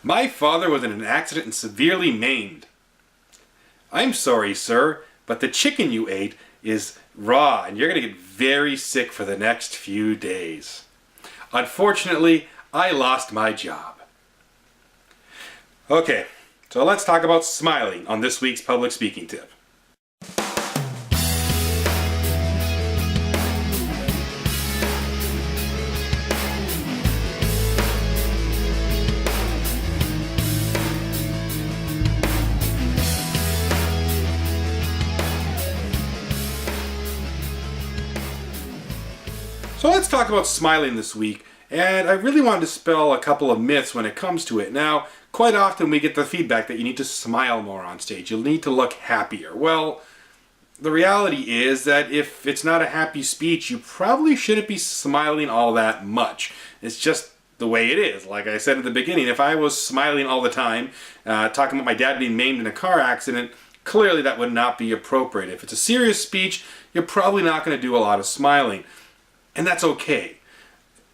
My father was in an accident and severely maimed. I'm sorry, sir, but the chicken you ate is raw and you're going to get very sick for the next few days. Unfortunately, I lost my job. Okay, so let's talk about smiling on this week's public speaking tip. So let's talk about smiling this week, and I really wanted to dispel a couple of myths when it comes to it. Now, quite often we get the feedback that you need to smile more on stage. You'll need to look happier. Well, the reality is that if it's not a happy speech, you probably shouldn't be smiling all that much. It's just the way it is. Like I said at the beginning, if I was smiling all the time, talking about my dad being maimed in a car accident, clearly that would not be appropriate. If it's a serious speech, you're probably not going to do a lot of smiling. And that's okay.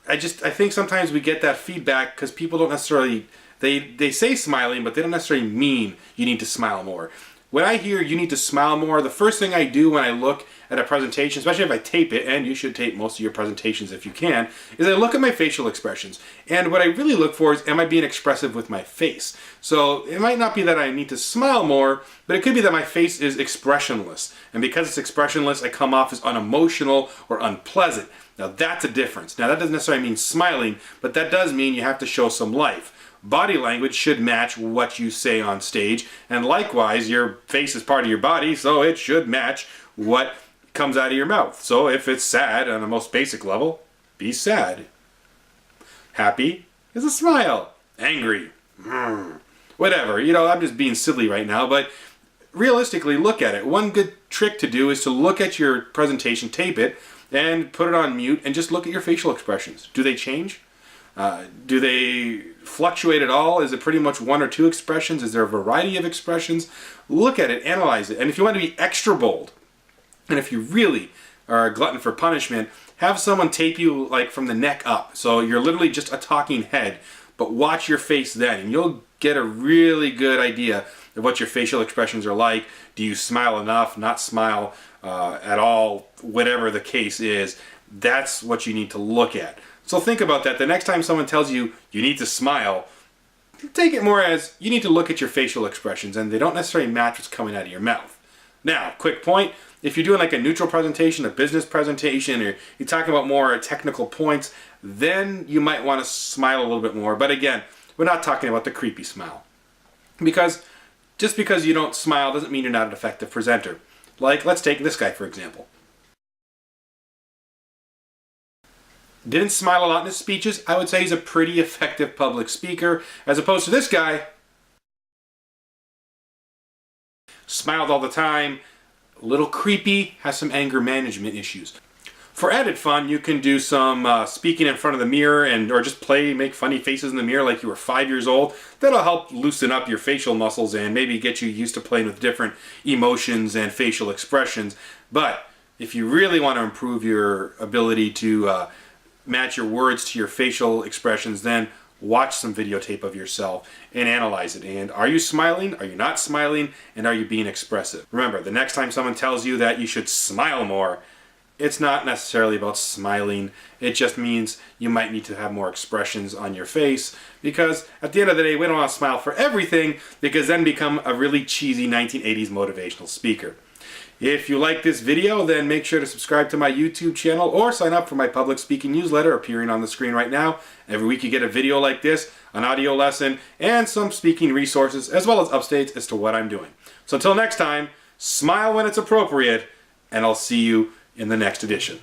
I think sometimes we get that feedback because people don't necessarily, they say smiling, but they don't necessarily mean you need to smile more. When I hear you need to smile more, the first thing I do when I look at a presentation, especially if I tape it, and you should tape most of your presentations if you can, is I look at my facial expressions. And what I really look for is, am I being expressive with my face? So it might not be that I need to smile more, but it could be that my face is expressionless. And because it's expressionless, I come off as unemotional or unpleasant. Now that's a difference. Now that doesn't necessarily mean smiling, but that does mean you have to show some life. Body language should match what you say on stage, and likewise, your face is part of your body, so it should match what comes out of your mouth. So if it's sad on the most basic level, be sad. Happy is a smile. Angry, whatever. You know, I'm just being silly right now, but realistically, look at it. One good trick to do is to look at your presentation, tape it, and put it on mute, and just look at your facial expressions. Do they change? Do they fluctuate at all? Is it pretty much one or two expressions? Is there a variety of expressions? Look at it, analyze it. And if you want to be extra bold, and if you really are a glutton for punishment, have someone tape you like from the neck up. So you're literally just a talking head, but watch your face then, and you'll get a really good idea of what your facial expressions are like. Do you smile enough, not smile at all, whatever the case is. That's what you need to look at. So think about that. The next time someone tells you you need to smile, take it more as you need to look at your facial expressions, and they don't necessarily match what's coming out of your mouth. Now, quick point, if you're doing like a neutral presentation, a business presentation, or you're talking about more technical points, then you might want to smile a little bit more. But again, we're not talking about the creepy smile. Because just because you don't smile doesn't mean you're not an effective presenter. Like, let's take this guy for example. Didn't smile a lot in his speeches. I would say he's a pretty effective public speaker, as opposed to this guy. Smiled all the time, a little creepy, has some anger management issues. For added fun, you can do some speaking in front of the mirror or just make funny faces in the mirror like you were 5 years old. That'll help loosen up your facial muscles and maybe get you used to playing with different emotions and facial expressions. But if you really want to improve your ability to match your words to your facial expressions, then watch some videotape of yourself and analyze it. And are you smiling? Are you not smiling? And are you being expressive? Remember, the next time someone tells you that you should smile more, it's not necessarily about smiling. It just means you might need to have more expressions on your face, because at the end of the day, we don't want to smile for everything, because then become a really cheesy 1980s motivational speaker. If you like this video, then make sure to subscribe to my YouTube channel or sign up for my public speaking newsletter appearing on the screen right now. Every week you get a video like this, an audio lesson, and some speaking resources, as well as updates as to what I'm doing. So until next time, smile when it's appropriate, and I'll see you in the next edition.